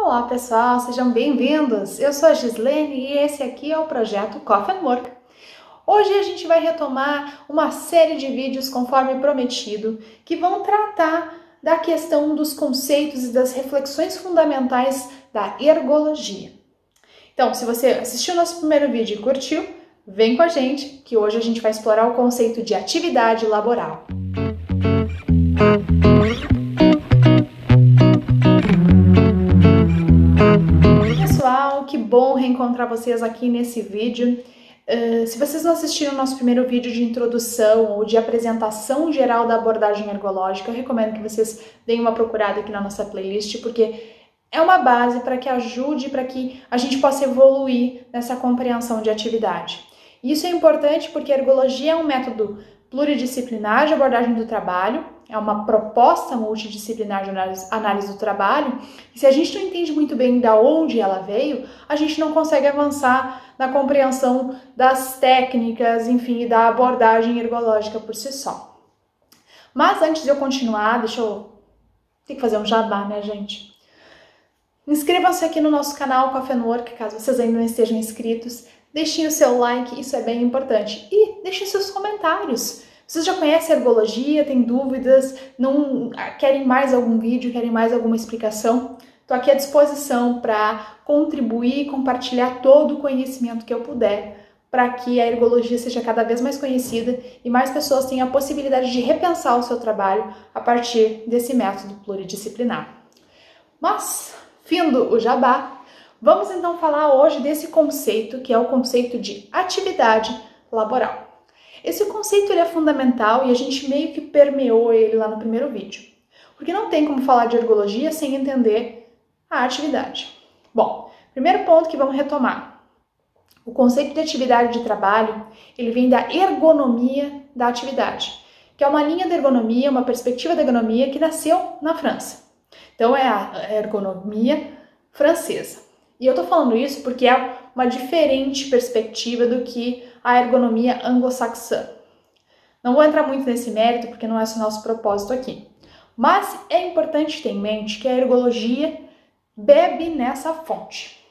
Olá pessoal, sejam bem-vindos! Eu sou a Gislene e esse aqui é o projeto Coffee and Work. Hoje a gente vai retomar uma série de vídeos conforme prometido que vão tratar da questão dos conceitos e das reflexões fundamentais da ergologia. Então, se você assistiu o nosso primeiro vídeo e curtiu, vem com a gente que hoje a gente vai explorar o conceito de atividade laboral. Pessoal, que bom reencontrar vocês aqui nesse vídeo. Se vocês não assistiram o nosso primeiro vídeo de introdução ou de apresentação geral da abordagem ergológica, eu recomendo que vocês deem uma procurada aqui na nossa playlist, porque é uma base para que ajude, para que a gente possa evoluir nessa compreensão de atividade. Isso é importante porque a ergologia é um método pluridisciplinar de abordagem do trabalho, é uma proposta multidisciplinar de análise do trabalho, e se a gente não entende muito bem de onde ela veio, a gente não consegue avançar na compreensão das técnicas, enfim, e da abordagem ergológica por si só. Mas antes de eu continuar, tem que fazer um jabá, né, gente? Inscrevam-se aqui no nosso canal Coffee and Work, caso vocês ainda não estejam inscritos. Deixem o seu like, isso é bem importante. E deixem seus comentários. Vocês já conhecem a ergologia, têm dúvidas, não querem mais algum vídeo, querem mais alguma explicação? Estou aqui à disposição para contribuir e compartilhar todo o conhecimento que eu puder para que a ergologia seja cada vez mais conhecida e mais pessoas tenham a possibilidade de repensar o seu trabalho a partir desse método pluridisciplinar. Mas, findo o jabá, vamos então falar hoje desse conceito que é o conceito de atividade laboral. Esse conceito ele é fundamental e a gente meio que permeou ele lá no primeiro vídeo, porque não tem como falar de ergologia sem entender a atividade. Bom, primeiro ponto que vamos retomar. O conceito de atividade de trabalho, ele vem da ergonomia da atividade, que é uma linha da ergonomia, uma perspectiva da ergonomia que nasceu na França. Então é a ergonomia francesa. E eu tô falando isso porque é uma diferente perspectiva do que a ergonomia anglo-saxã. Não vou entrar muito nesse mérito porque não é o nosso propósito aqui. Mas é importante ter em mente que a ergologia bebe nessa fonte.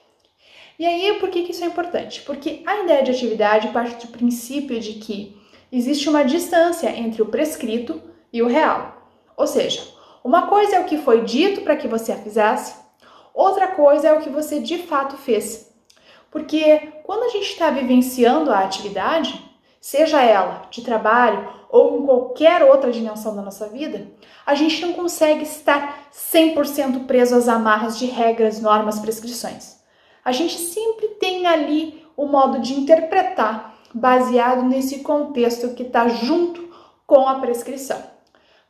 E aí, por que isso é importante? Porque a ideia de atividade parte do princípio de que existe uma distância entre o prescrito e o real. Ou seja, uma coisa é o que foi dito para que você a fizesse, outra coisa é o que você de fato fez. Porque quando a gente está vivenciando a atividade, seja ela de trabalho ou em qualquer outra dimensão da nossa vida, a gente não consegue estar 100% preso às amarras de regras, normas, prescrições. A gente sempre tem ali o modo de interpretar baseado nesse contexto que está junto com a prescrição.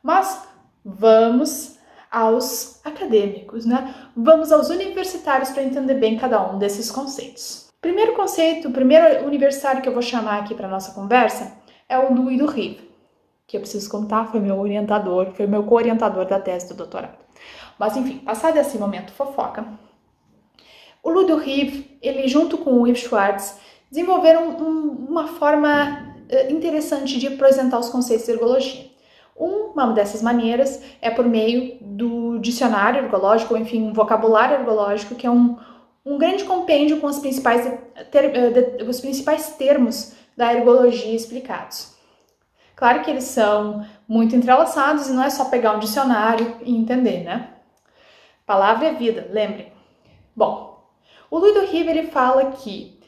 Mas vamos aos acadêmicos, né? Vamos aos universitários para entender bem cada um desses conceitos. Primeiro conceito, o primeiro universitário que eu vou chamar aqui para nossa conversa é o Louis Duhigg, que eu preciso contar, foi meu orientador, foi meu co-orientador da tese do doutorado. Mas enfim, passado esse momento fofoca, o Louis Duhigg, ele junto com o Yves Schwartz, desenvolveram uma forma interessante de apresentar os conceitos de ergologia. Uma dessas maneiras é por meio do dicionário ergológico, ou enfim, um vocabulário ergológico, que é um grande compêndio com os principais termos da ergologia explicados. Claro que eles são muito entrelaçados e não é só pegar um dicionário e entender, né? Palavra é vida, lembrem. Bom, o Louis Duhigg ele fala que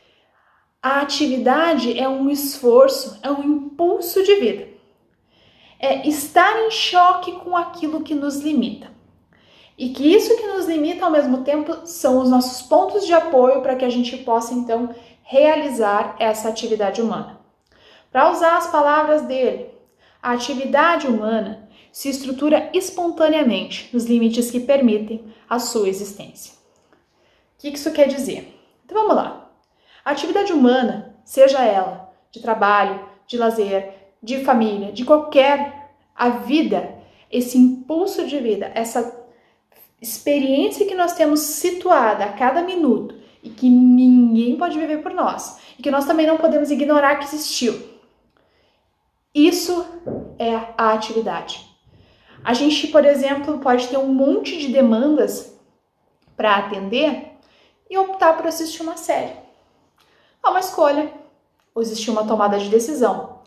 a atividade é um esforço, é um impulso de vida. É estar em choque com aquilo que nos limita. E que isso que nos limita ao mesmo tempo são os nossos pontos de apoio para que a gente possa então realizar essa atividade humana. Para usar as palavras dele, a atividade humana se estrutura espontaneamente nos limites que permitem a sua existência. O que isso quer dizer? Então vamos lá. A atividade humana, seja ela de trabalho, de lazer, de família, de a vida, esse impulso de vida, essa experiência que nós temos situada a cada minuto e que ninguém pode viver por nós e que nós também não podemos ignorar que existiu. Isso é a atividade. A gente, por exemplo, pode ter um monte de demandas para atender e optar por assistir uma série. É uma escolha, ou existir uma tomada de decisão.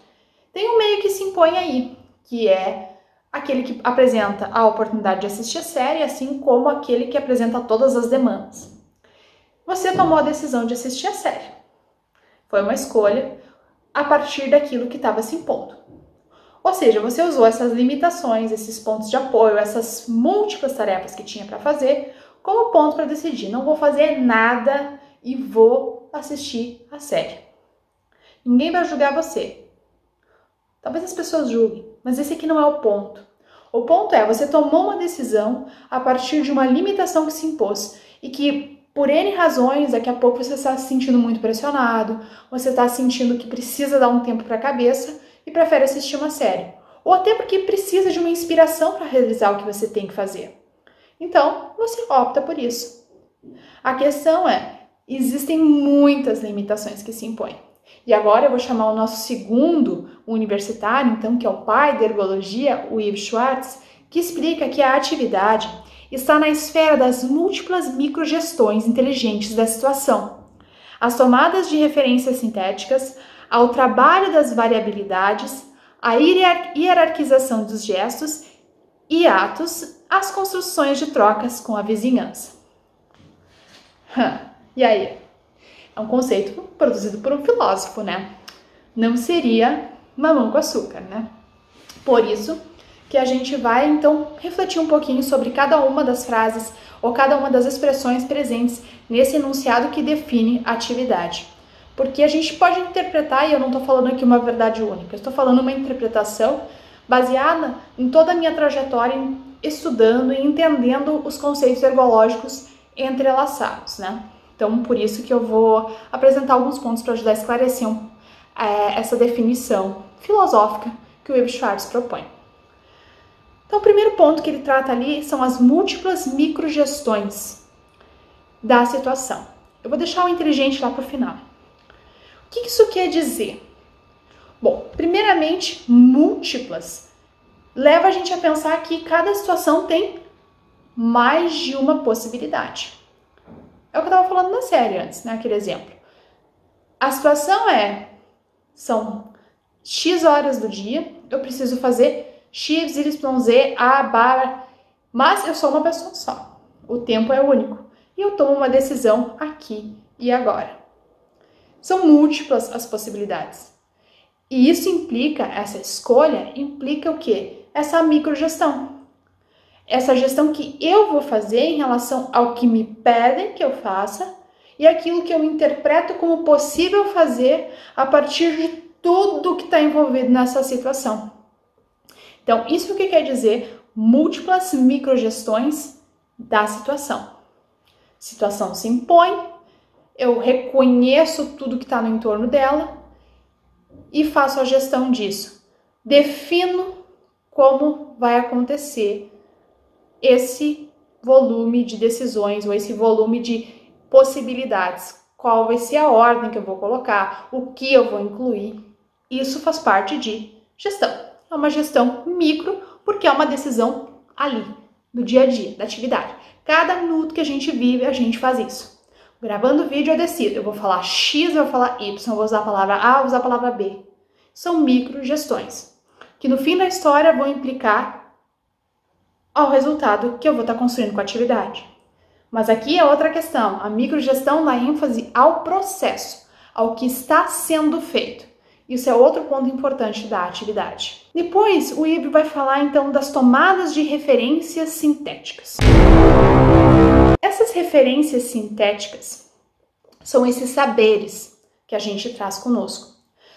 Tem um meio que se impõe aí, que é aquele que apresenta a oportunidade de assistir a série, assim como aquele que apresenta todas as demandas. Você tomou a decisão de assistir a série. Foi uma escolha a partir daquilo que estava se impondo. Ou seja, você usou essas limitações, esses pontos de apoio, essas múltiplas tarefas que tinha para fazer, como ponto para decidir, não vou fazer nada e vou assistir a série. Ninguém vai julgar você. Talvez as pessoas julguem, mas esse aqui não é o ponto. O ponto é, você tomou uma decisão a partir de uma limitação que se impôs e que, por N razões, daqui a pouco você está se sentindo muito pressionado, você está sentindo que precisa dar um tempo para a cabeça e prefere assistir uma série. Ou até porque precisa de uma inspiração para realizar o que você tem que fazer. Então, você opta por isso. A questão é, existem muitas limitações que se impõem. E agora eu vou chamar o nosso segundo universitário, então, que é o pai da ergologia, o Yves Schwartz, que explica que a atividade está na esfera das múltiplas microgestões inteligentes da situação. As tomadas de referências sintéticas, ao trabalho das variabilidades, a hierarquização dos gestos e atos, as construções de trocas com a vizinhança. E aí? É um conceito produzido por um filósofo, né? Não seria mamão com açúcar, né? Por isso que a gente vai, então, refletir um pouquinho sobre cada uma das frases ou cada uma das expressões presentes nesse enunciado que define a atividade. Porque a gente pode interpretar, e eu não estou falando aqui uma verdade única, eu estou falando uma interpretação baseada em toda a minha trajetória estudando e entendendo os conceitos ergológicos entrelaçados, né? Então, por isso que eu vou apresentar alguns pontos para ajudar a esclarecer essa definição filosófica que o Yves Schwartz propõe. Então, o primeiro ponto que ele trata ali são as múltiplas microgestões da situação. Eu vou deixar o inteligente lá para o final. O que isso quer dizer? Bom, primeiramente, múltiplas leva a gente a pensar que cada situação tem mais de uma possibilidade. É o que eu estava falando na série antes, né? Aquele exemplo. A situação são X horas do dia, eu preciso fazer X, Y, Z, A, barra, mas eu sou uma pessoa só. O tempo é único. E eu tomo uma decisão aqui e agora. São múltiplas as possibilidades. E isso implica, essa escolha, implica o quê? Essa microgestão. Essa gestão que eu vou fazer em relação ao que me pedem que eu faça e aquilo que eu interpreto como possível fazer a partir de tudo que está envolvido nessa situação. Então, isso que quer dizer múltiplas microgestões da situação. Situação se impõe, eu reconheço tudo que está no entorno dela e faço a gestão disso. Defino como vai acontecer esse volume de decisões ou esse volume de possibilidades. Qual vai ser a ordem que eu vou colocar, o que eu vou incluir. Isso faz parte de gestão. É uma gestão micro porque é uma decisão ali, do dia a dia, da atividade. Cada minuto que a gente vive, a gente faz isso. Gravando o vídeo, eu decido. Eu vou falar X, eu vou falar Y, eu vou usar a palavra A, eu vou usar a palavra B. São microgestões, que no fim da história vão implicar ao resultado que eu vou estar construindo com a atividade. Mas aqui é outra questão. A microgestão dá ênfase ao processo, ao que está sendo feito. Isso é outro ponto importante da atividade. Depois, o Yves vai falar então das tomadas de referências sintéticas. Essas referências sintéticas são esses saberes que a gente traz conosco.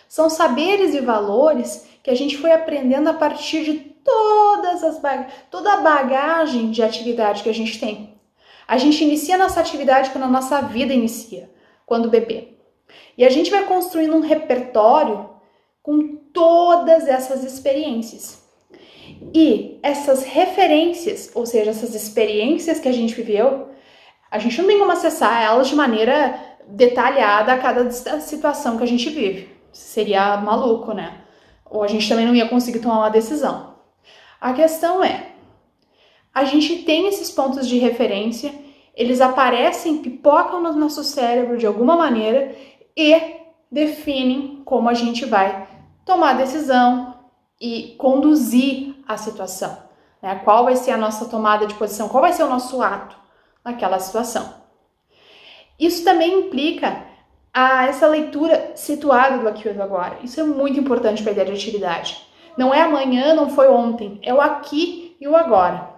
São saberes e valores que a gente foi aprendendo a partir de toda a bagagem de atividade que a gente tem. A gente inicia a nossa atividade quando a nossa vida inicia, quando bebê. E a gente vai construindo um repertório com todas essas experiências. E essas referências, ou seja, essas experiências que a gente viveu, a gente não tem como acessar elas de maneira detalhada a cada situação que a gente vive. Seria maluco, né? Ou a gente também não ia conseguir tomar uma decisão. A questão é, a gente tem esses pontos de referência eles aparecem, pipocam no nosso cérebro de alguma maneira e definem como a gente vai tomar a decisão e conduzir a situação, né? Qual vai ser a nossa tomada de posição, qual vai ser o nosso ato naquela situação. Isso também implica essa leitura situada do aqui e do agora. Isso é muito importante para a ideia de atividade. Não é amanhã, não foi ontem, é o aqui e o agora.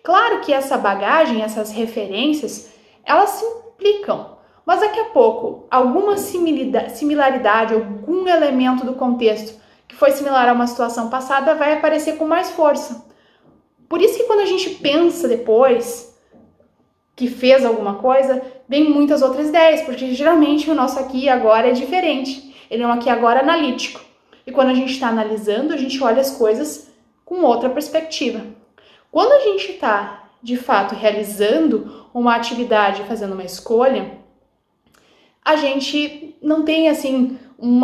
Claro que essa bagagem, essas referências, elas se implicam, mas daqui a pouco alguma similaridade, algum elemento do contexto que foi similar a uma situação passada vai aparecer com mais força. Por isso que quando a gente pensa depois que fez alguma coisa, vem muitas outras ideias, porque geralmente o nosso aqui e agora é diferente. Ele é um aqui e agora analítico. E quando a gente está analisando, a gente olha as coisas com outra perspectiva. Quando a gente está, de fato, realizando uma atividade, fazendo uma escolha, a gente não tem, assim, um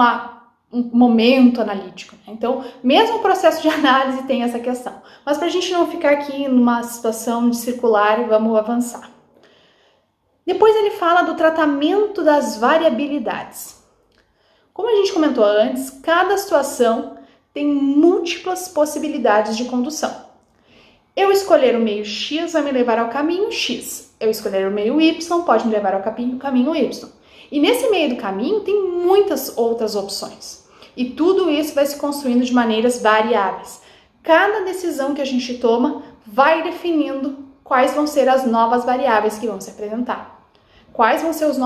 momento analítico, né? Então, mesmo o processo de análise tem essa questão. Mas para a gente não ficar aqui numa situação de circular, vamos avançar. Depois ele fala do tratamento das variabilidades. Como a gente comentou antes, cada situação tem múltiplas possibilidades de condução. Eu escolher o meio X vai me levar ao caminho X. Eu escolher o meio Y pode me levar ao caminho Y. E nesse meio do caminho tem muitas outras opções. E tudo isso vai se construindo de maneiras variáveis. Cada decisão que a gente toma vai definindo quais vão ser as novas variáveis que vão se apresentar. Quais vão ser as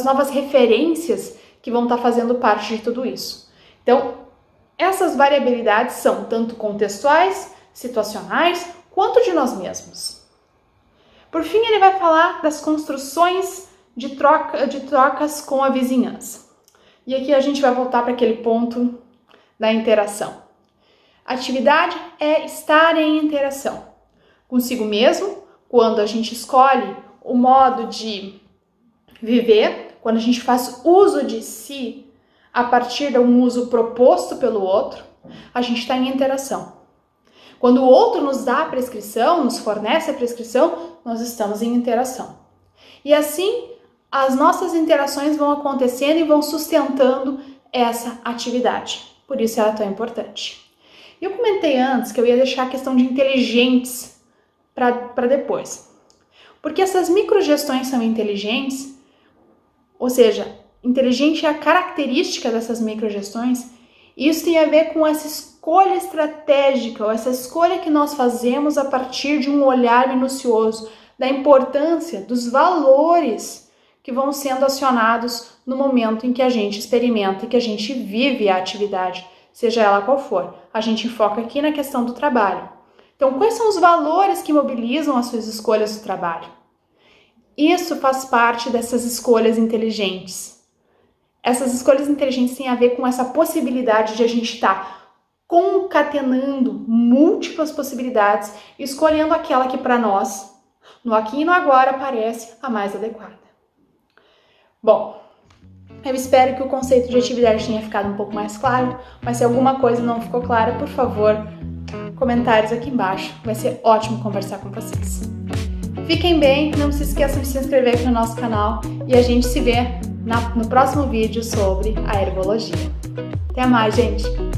novas referências que vão estar fazendo parte de tudo isso. Então, essas variabilidades são tanto contextuais, situacionais, quanto de nós mesmos. Por fim, ele vai falar das construções de trocas com a vizinhança. E aqui a gente vai voltar para aquele ponto da interação. Atividade é estar em interação consigo mesmo, quando a gente escolhe o modo de viver, quando a gente faz uso de si a partir de um uso proposto pelo outro, a gente está em interação. Quando o outro nos dá a prescrição, nos fornece a prescrição, nós estamos em interação. E assim, as nossas interações vão acontecendo e vão sustentando essa atividade. Por isso ela é tão importante. Eu comentei antes que eu ia deixar a questão de inteligentes para depois. Porque essas microgestões são inteligentes, ou seja, inteligente é a característica dessas microgestões, e isso tem a ver com essa escolha estratégica, ou essa escolha que nós fazemos a partir de um olhar minucioso, da importância dos valores que vão sendo acionados no momento em que a gente experimenta e que a gente vive a atividade, seja ela qual for. A gente foca aqui na questão do trabalho. Então, quais são os valores que mobilizam as suas escolhas do trabalho? Isso faz parte dessas escolhas inteligentes. Essas escolhas inteligentes têm a ver com essa possibilidade de a gente estar concatenando múltiplas possibilidades e escolhendo aquela que para nós, no aqui e no agora, parece a mais adequada. Bom, eu espero que o conceito de atividade tenha ficado um pouco mais claro, mas se alguma coisa não ficou clara, por favor, comentários aqui embaixo. Vai ser ótimo conversar com vocês. Fiquem bem, não se esqueçam de se inscrever aqui no nosso canal e a gente se vê no próximo vídeo sobre a herbologia. Até mais, gente!